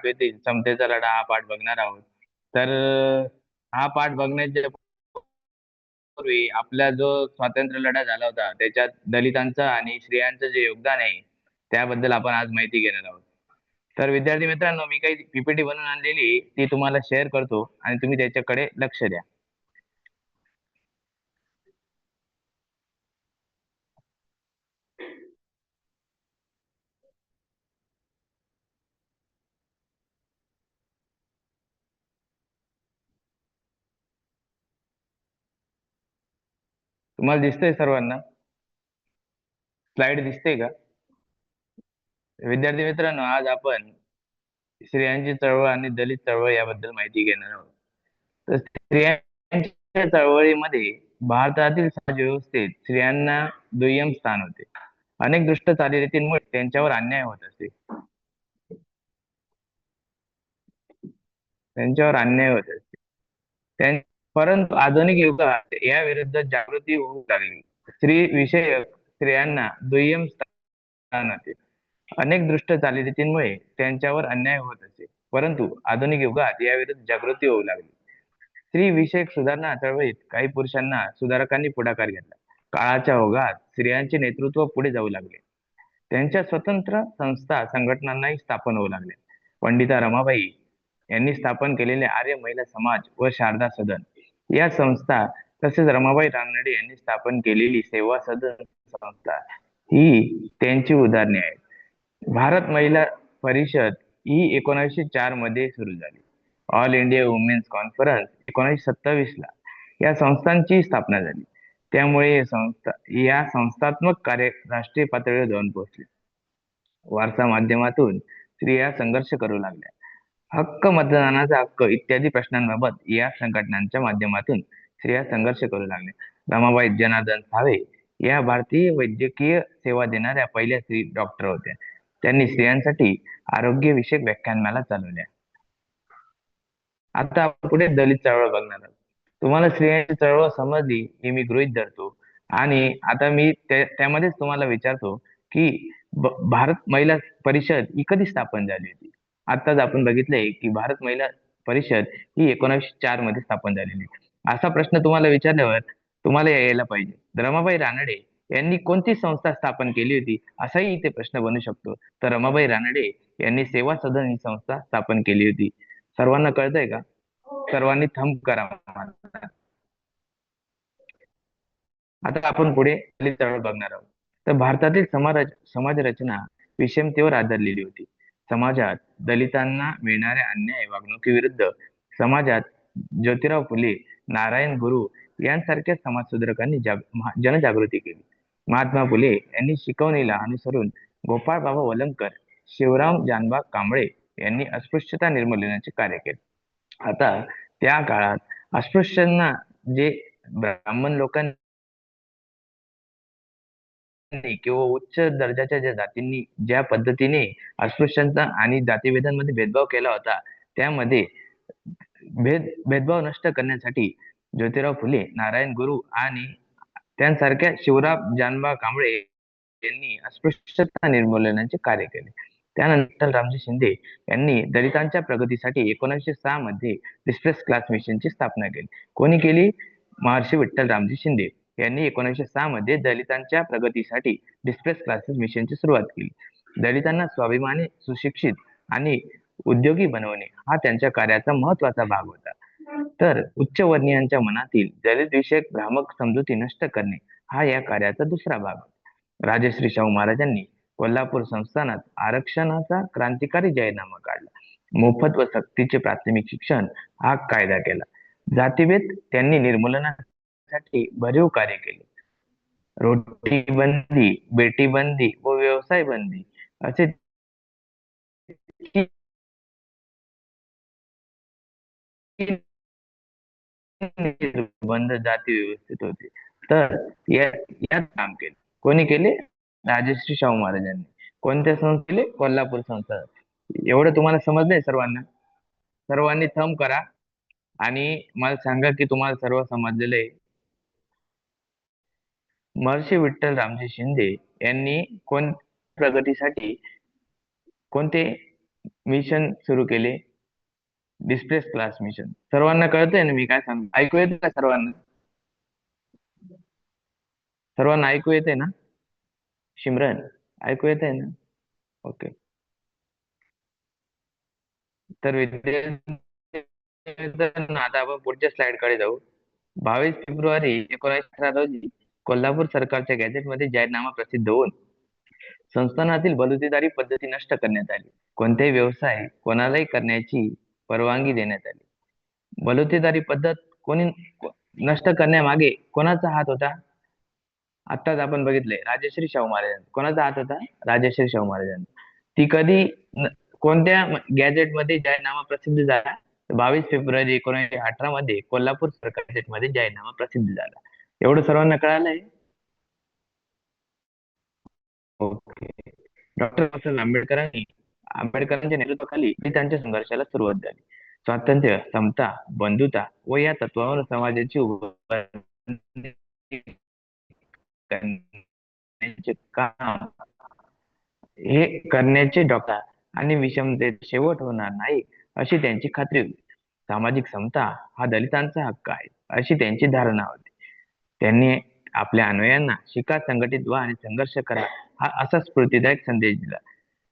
आठवतील समतेचा लढा हा पाठ बघणार आहोत. तर हा पाठ बघण्याच्या पूर्वी आपला जो स्वातंत्र्य लढा झाला होता त्याच्यात दलितांचं आणि स्त्रियांचं जे योगदान आहे त्याबद्दल आपण आज माहिती घेणार आहोत. तर विद्यार्थी मित्रांनो, मी काही पीपीटी बनवून आणलेली ती तुम्हाला शेअर करतो आणि तुम्ही त्याच्याकडे लक्ष द्या. तुम्हाला दिसतंय सर्वांना? स्लाइड दिसते का? विद्यार्थी मित्रांनो, आज आपण स्त्रियांची चळवळ आणि दलित चळवळ याबद्दल माहिती घेणार आहोत. तर स्त्रियांच्या चळवळीमध्ये भारतातील समाज व्यवस्थेत स्त्रियांना दुय्यम स्थान होते. अनेक दुष्ट चालीरीतींमुळे त्यांच्यावर अन्याय होत असे. त्यांच्यावर अन्याय होत असे. परंतु आधुनिक युगात या विरुद्ध जागृती होऊ लागली. स्त्री विषयक स्त्रियांना दुय्यम स्थान होते. अनेक दुष्ट चालीरीतींमुळे त्यांच्यावर अन्याय होत असे. परंतु आधुनिक युगात याविरुद्ध जागृती होऊ लागली. स्त्री विषयक सुधारणा चळवळीत काही पुरुषांना सुधारकांनी पुढाकार घेतला. काळाच्या ओघात स्त्रियांचे नेतृत्व पुढे जाऊ लागले. त्यांच्या स्वतंत्र संस्था संघटनांनाही स्थापन होऊ लागले. पंडिता रमाबाई यांनी स्थापन केलेले आर्य महिला समाज व शारदा सदन या संस्था, तसेच रमाबाई रानडे यांनी स्थापन केलेली सेवा सदन संस्था ही त्यांची उदाहरणे आहेत. भारत महिला परिषद ही 1904 मध्ये सुरू झाली. ऑल इंडिया वुमेन्स कॉन्फरन्स 1927 ला या संस्थांची स्थापना झाली. त्यामुळे या संस्थात्मक कार्य राष्ट्रीय पातळीवर जाऊन पोहोचले. वारसा माध्यमातून स्त्रिया संघर्ष करू लागल्या. हक्क, मतदानाचा हक्क इत्यादी प्रश्नांबाबत या संघटनांच्या माध्यमातून स्त्रिया संघर्ष करू लागल्या. रमाबाई जनार्दन सावे या भारतीय वैद्यकीय सेवा देणाऱ्या पहिल्या स्त्री डॉक्टर होत्या. त्यांनी स्त्रियांसाठी आरोग्यविषयक व्याख्यानमाला चालवल्या. आता आपण पुढे दलित चळवळ बघणार आहोत. तुम्हाला स्त्रियांची चळवळ समजली हे मी गृहीत धरतो. आणि आता मी त्यामध्येच तुम्हाला विचारतो की भारत महिला परिषद ही कधी स्थापन झाली होती? आताच आपण बघितलंय की भारत महिला परिषद ही 1904 मध्ये स्थापन झालेली. असा प्रश्न तुम्हाला विचारल्यावर तुम्हाला यायला पाहिजे, रमाबाई रानडे यांनी कोणती संस्था स्थापन केली होती, असाही इथे प्रश्न बनू शकतो. तर रमाबाई रानडे यांनी सेवा सदन ही संस्था स्थापन केली होती. सर्वांना कळतंय का? सर्वांनी थंब करा. आता आपण पुढे दलित चळवळ बघणार आहोत. तर भारतातील समाज रचना विषमतेवर आधारलेली होती. समाजात दलितांना मिळणाऱ्या अन्याय वागणुकीविरुद्ध समाजात ज्योतिराव फुले, नारायण गुरु यांसारख्या समाजसुधारकांनी जनजागृती केली. महात्मा फुले यांनी शिकवणीला अनुसरून गोपाळ बाबा वलंगकर, शिवराम जानबा कांबळे यांनी अस्पृश्यता निर्मूलनाचे कार्य केले. आता त्या काळात अस्पृश्यांना, जे ब्राह्मण लोकांनी किंवा उच्च दर्जाच्या ज्या जातींनी ज्या पद्धतीने अस्पृश्यांचा आणि जातीभेदांमध्ये भेदभाव केला होता, त्यामध्ये भेदभाव नष्ट करण्यासाठी ज्योतिराव फुले, नारायण गुरु आणि त्यांसारख्या शिवराम जानबा कांबळे यांनी अस्पृश्यता निर्मूलनाचे कार्य केले. त्यानंतर रामजी शिंदे यांनी दलितांच्या प्रगतीसाठी 1906 मध्ये डिस्ट्रेस क्लास मिशनची स्थापना केली. कोणी केली? महर्षी विठ्ठल रामजी शिंदे यांनी 1906 मध्ये दलितांच्या प्रगतीसाठी डिस्ट्रेस क्लासेस मिशनची सुरुवात केली. दलितांना स्वाभिमानी, सुशिक्षित आणि उद्योगी बनवणे हा त्यांच्या कार्याचा महत्वाचा भाग होता. तर उच्चवर्णीयांच्या मनातील दलित विषयक भ्रामक समजुती नष्ट करणे हा या कार्याचा दुसरा भाग. राजश्री शाहू महाराजांनी कोल्हापूर संस्थानात आरक्षणाचा क्रांतिकारी जाहीरनामा काढला. मोफत व सक्तीचे प्राथमिक शिक्षण हा कायदा केला. जातीभेद त्यांनी निर्मूलनासाठी भरीव कार्य केले. रोटी बंदी, बेटी बंदी व व्यवसाय बंदी असे निर्बंध जाती व्यवस्थित होते. तर यात काम केले. कोणी केले? राजश्री शाहू महाराजांनी. कोणत्या संस्थेले? कोल्हापूर संस्था. एवढं तुम्हाला समजलंय सर्वांना? सर्वांनी थंब करा आणि मला सांगा की तुम्हाला सर्व समजलेलं आहे. महर्षी विठ्ठल रामजी शिंदे यांनी प्रगतीसाठी कोणते मिशन सुरू केले, डिस्प्लेस क्लास मिशन. सर्वांना कळतंय ना मी काय सांग, ऐकू येते का सर्वांना? सर्वांना ऐकू येते ना? सिमरन, ऐकू येते ना? ओके. तर विद्यार्थ्यांना आता आपण पुढच्या स्लाइड कडे जाऊ. 22 फेब्रुवारी 1918 रोजी कोल्हापूर सरकारच्या गॅझेटमध्ये जाहीरनामा प्रसिद्ध होऊन संस्थानातील बलुतेदारी पद्धती नष्ट करण्यात आली. कोणतेही व्यवसाय कोणालाही करण्याची परवानगी देण्यात आली. बलुतेदारी पद्धत कोणी नष्ट करण्यामागे कोणाचा हात होता? आत्ताच आपण बघितलंय, राजश्री शाहू महाराजांचा. कोणाचा हात होता? राजश्री शाहू महाराजांचा. ती कधी न- कोणत्या गॅझेटमध्ये जाहीरनामा प्रसिद्ध झाला? 22 फेब्रुवारी 1918 मध्ये कोल्हापूर सरकार गॅझेटमध्ये जाहीरनामा प्रसिद्ध झाला. एवढं सर्वांना कळालंय? ओके. डॉक्टर बाबासाहेब आंबेडकरांच्या नेतृत्वाखाली त्यांच्या संघर्षाला सुरुवात झाली. स्वातंत्र्य, समता, बंधुता व या तत्वावर समाजाची उभारणी करण्याचे काम हे करण्याचे डॉक्टर आणि विषमतेत शेवट होणार नाही अशी त्यांची खात्री होती. सामाजिक समता हा दलितांचा हक्क आहे अशी त्यांची धारणा होती. त्यांनी आपल्या अन्वयांना शिका, संघटित व्हा आणि संघर्ष करा हा असा स्फूर्तिदायक संदेश दिला.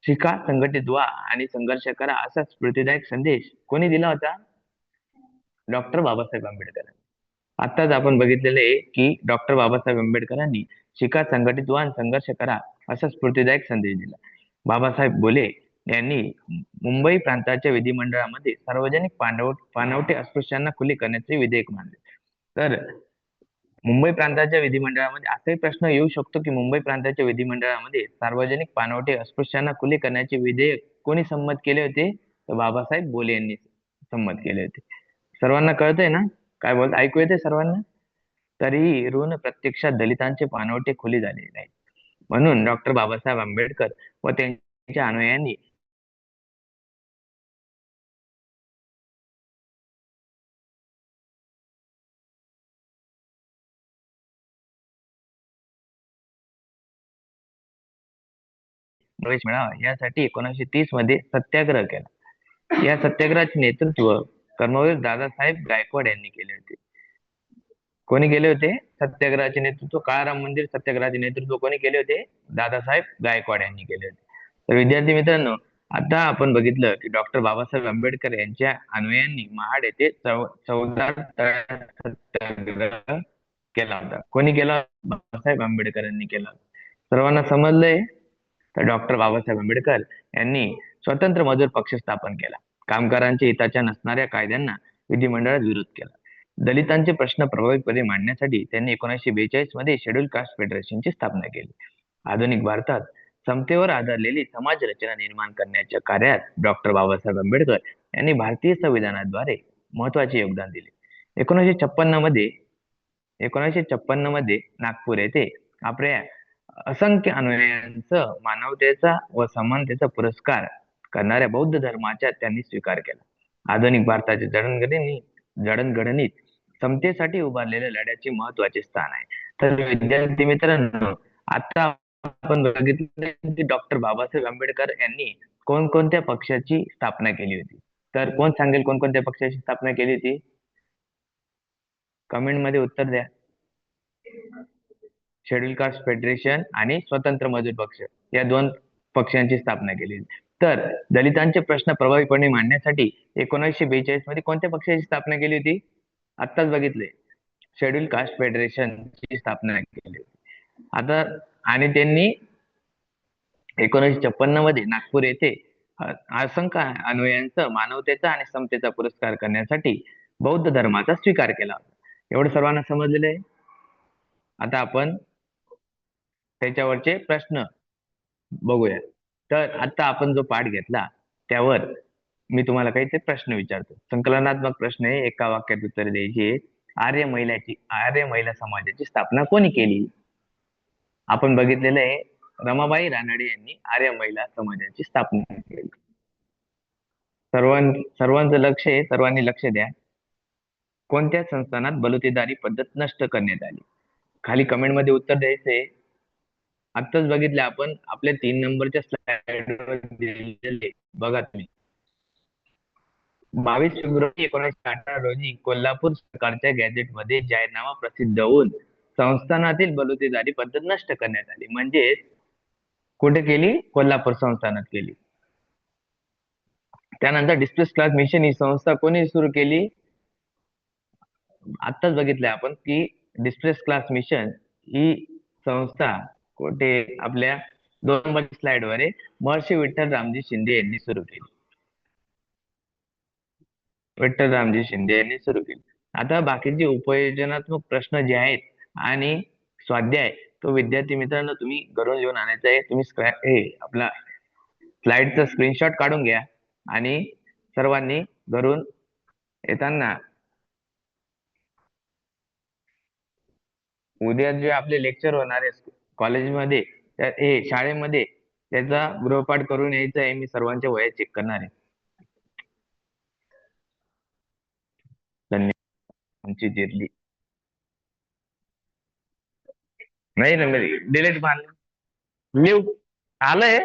शिका, संघटित व्हा आणि संघर्ष करा असा स्फूर्तिदायक संदेश कोणी दिला होता? डॉक्टर बाबासाहेब आंबेडकर. आत्ताच आपण बघितलेलं आहे की डॉक्टर बाबासाहेब आंबेडकरांनी शिका, संघटित व्हा आणि संघर्ष करा असा स्फूर्तिदायक संदेश दिला. बाबासाहेब बोले यांनी मुंबई प्रांताच्या विधिमंडळामध्ये सार्वजनिक पाणवठे अस्पृश्यांना खुले करण्याचे विधेयक मांडले. तर मुंबई प्रांताच्या विधिमंडळामध्ये असाही प्रश्न येऊ शकतो की मुंबई प्रांताच्या विधिमंडळामध्ये सार्वजनिक पाणवठे अस्पृश्यांना खुले करण्याचे विधेयक कोणी संमत केले होते? तर बाबासाहेब बोले यांनी संमत केले होते. सर्वांना कळतंय ना? काय बोलत, ऐकू येते सर्वांना? तरीही ऋण प्रत्यक्षात दलितांचे पाणवठे खुले झालेले नाही. म्हणून डॉक्टर बाबासाहेब आंबेडकर व त्यांच्या अनुयायांनी प्रवेश मिळावा यासाठी 1930 मध्ये सत्याग्रह केला. या सत्याग्रहाचे नेतृत्व कर्मवीर दादासाहेब गायकवाड यांनी केले होते. कोणी केले होते सत्याग्रहाचे नेतृत्व? काळाराम मंदिर सत्याग्रहाचे नेतृत्व कोणी केले होते? दादासाहेब गायकवाड यांनी केले होते. तर विद्यार्थी मित्रांनो, आता आपण बघितलं की डॉक्टर बाबासाहेब आंबेडकर यांच्या अन्वयांनी महाड येथे चौदार तळे सत्याग्रह केला होता. कोणी केला? बाबासाहेब आंबेडकर यांनी केला. सर्वांना समजलंय? तर डॉक्टर बाबासाहेब आंबेडकर यांनी स्वतंत्र मजूर पक्ष स्थापन केला. कामगारांच्या हिताच्या नसणाऱ्या कायद्यांना विधिमंडळात विरोध केला. दलितांचे प्रश्न प्रभावीपणे मांडण्यासाठी त्यांनी 1942 मध्ये शेड्यूल कास्ट फेडरेशनची स्थापना केली. आधुनिक भारतात समतेवर आधारलेली समाज रचना निर्माण करण्याच्या कार्यात डॉक्टर बाबासाहेब आंबेडकर यांनी भारतीय संविधानाद्वारे महत्वाचे योगदान दिले. 1956 मध्ये नागपूर येथे आपल्या असंख्य अनुयायांचं मानवतेचा व समानतेचा पुरस्कार करणाऱ्या बौद्ध धर्माचा त्यांनी स्वीकार केला. आधुनिक भारताच्या जडणघडणीत समतेसाठी उभारलेल्या लढ्याचे महत्वाचे स्थान आहे. तर विद्यार्थी मित्रांनो, आता आपण बघितले की डॉक्टर बाबासाहेब आंबेडकर यांनी कोणकोणत्या पक्षाची स्थापना केली होती? तर कोण सांगेल कोणकोणत्या पक्षाची स्थापना केली होती? कमेंट मध्ये उत्तर द्या. शेड्यूल कास्ट फेडरेशन आणि स्वतंत्र मजूर पक्ष या दोन पक्षांची स्थापना केली. तर दलितांचे प्रश्न प्रभावीपणे मांडण्यासाठी 1942 मध्ये कोणत्या पक्षाची स्थापना केली होती? आत्ताच बघितले, शेड्यूल कास्ट फेडरेशनची स्थापना केली होती. आता आणि त्यांनी 1956 मध्ये नागपूर येथे असंख्य अनुयायांचा मानवतेचा आणि समतेचा पुरस्कार करण्यासाठी बौद्ध धर्माचा स्वीकार केला होता. एवढं सर्वांना समजलेलं आहे? आता आपण त्याच्यावरचे प्रश्न बघूया. तर आता आपण जो पाठ घेतला त्यावर मी तुम्हाला काही ते प्रश्न विचारतो. संकलनात्मक प्रश्न आहे, एका वाक्यात उत्तर द्यायची आहे. आर्य महिला समाजाची स्थापना कोणी केली? आपण बघितलेलं आहे, रमाबाई रानडे यांनी आर्य महिला समाजाची स्थापना केली. सर्वांचं लक्ष आहे, सर्वांनी लक्ष द्या. कोणत्या संस्थानात बलुतेदारी पद्धत नष्ट करण्यात आली? खाली कमेंट मध्ये उत्तर द्यायचंय. आत्ताच बघितले आपण आपल्या 3 नंबरच्या स्लाइड दिलेले बघा तुम्ही. 22 फेब्रुवारी 1918 रोजी कोल्हापूर सरकारच्या गॅझेटमध्ये जाहीरनामा प्रसिद्ध होऊन संस्थानातील बलुतेदारी पद्धत नष्ट करण्यात आली. म्हणजे कुठे केली? कोल्हापूर संस्थानात केली. त्यानंतर डिस्प्लेस क्लास मिशन ही संस्था कोणी सुरू केली? आत्ताच बघितलंय आपण की डिस्प्लेस क्लास मिशन ही संस्था कुठे आपल्या 2 नंबर स्लाइड वर आहे, महर्षी विठ्ठल रामजी शिंदे यांनी सुरू केली. विठ्ठल रामजी शिंदे यांनी सुरू केली. आता बाकीचे उपयोजनात्मक प्रश्न जे आहेत आणि स्वाध्याय, तो विद्यार्थी मित्रांनो तुम्ही घरून घेऊन आणायचा आहे. तुम्ही आपला स्लाइडचा स्क्रीनशॉट काढून घ्या आणि सर्वांनी घरून येताना उद्या जे आपले लेक्चर होणार आहे कॉलेजमध्ये, शाळेमध्ये, त्याचा गृहपाठ करून यायचा आहे. मी सर्वांच्या वया चेक करणार आहे. धन्यवाद. आमची जिरली नाही ना, डिलीट मारलं. लिव आलंय.